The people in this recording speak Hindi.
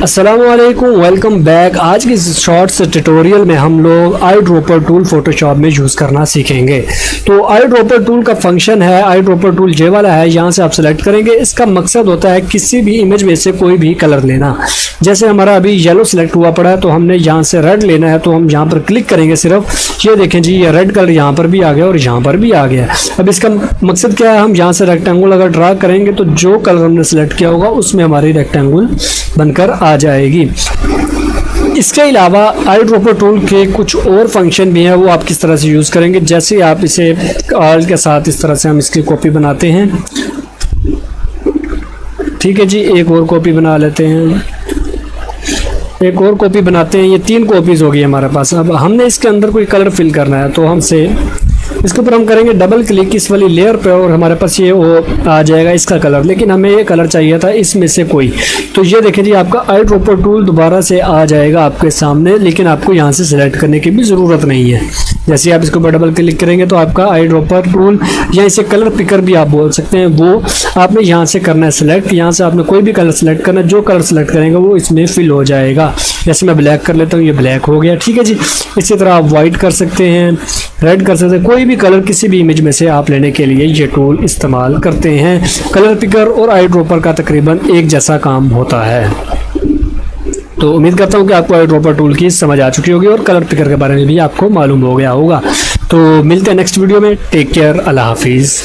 अस्सलामुअलैकुम, वेलकम बैक। आज की शॉर्ट्स ट्यूटोरियल में हम लोग आई ड्रॉपर टूल फोटोशॉप में यूज़ करना सीखेंगे। तो आई ड्रॉपर टूल का फंक्शन है, आई ड्रॉपर टूल ये वाला है, यहाँ से आप सेलेक्ट करेंगे। इसका मकसद होता है किसी भी इमेज में से कोई भी कलर लेना। जैसे हमारा अभी येलो सिलेक्ट हुआ पड़ा है तो हमने यहाँ से रेड लेना है, तो हम यहाँ पर क्लिक करेंगे सिर्फ। ये देखें जी, ये रेड कलर यहाँ पर भी आ गया और यहाँ पर भी आ गया। अब इसका मकसद क्या है, हम यहाँ से रेक्टेंगल अगर ड्रा करेंगे तो जो कलर हमने सेलेक्ट किया होगा उसमें हमारी रेक्टेंगल बनकर आ जाएगी। इसके अलावा आई ड्रॉपर टूल के कुछ और फंक्शन भी हैं, वो आप किस तरह से यूज़ करेंगे। जैसे आप इसे ऑल के साथ इस तरह से हम इसकी कॉपी बनाते हैं। ठीक है जी, एक और कॉपी बना लेते हैं, एक और कॉपी बनाते हैं। ये 3 कॉपीज़ होगी हमारे पास। अब हमने इसके अंदर कोई कलर फिल करना है तो हमसे इसके ऊपर हम करेंगे डबल क्लिक इस वाली लेयर पे और हमारे पास ये वो आ जाएगा इसका कलर। लेकिन हमें ये कलर चाहिए था इसमें से कोई, तो ये देखें जी, आपका आई ड्रॉपर टूल दोबारा से आ जाएगा आपके सामने, लेकिन आपको यहाँ से सिलेक्ट करने की भी ज़रूरत नहीं है। जैसे आप इसके ऊपर डबल क्लिक करेंगे तो आपका आई ड्रॉपर टूल या इसे कलर पिकर भी आप बोल सकते हैं, वो आपने यहाँ से करना है सिलेक्ट। यहाँ से आपने कोई भी कलर सेलेक्ट करना है, जो कलर सेलेक्ट करेंगे वो इसमें फिल हो जाएगा। जैसे मैं ब्लैक कर लेता हूँ, ये ब्लैक हो गया। ठीक है जी, इसी तरह आप वाइट कर सकते हैं, रेड कर सकते हैं, कोई भी कलर किसी भी इमेज में से आप लेने के लिए ये टूल इस्तेमाल करते हैं। कलर पिकर और आई ड्रॉपर का तकरीबन एक जैसा काम होता है। तो उम्मीद करता हूँ कि आपको आई ड्रॉपर टूल की समझ आ चुकी होगी और कलर पिकर के बारे में भी आपको मालूम हो गया होगा। तो मिलते हैं नेक्स्ट वीडियो में। टेक केयर, अल्लाह हाफिज़।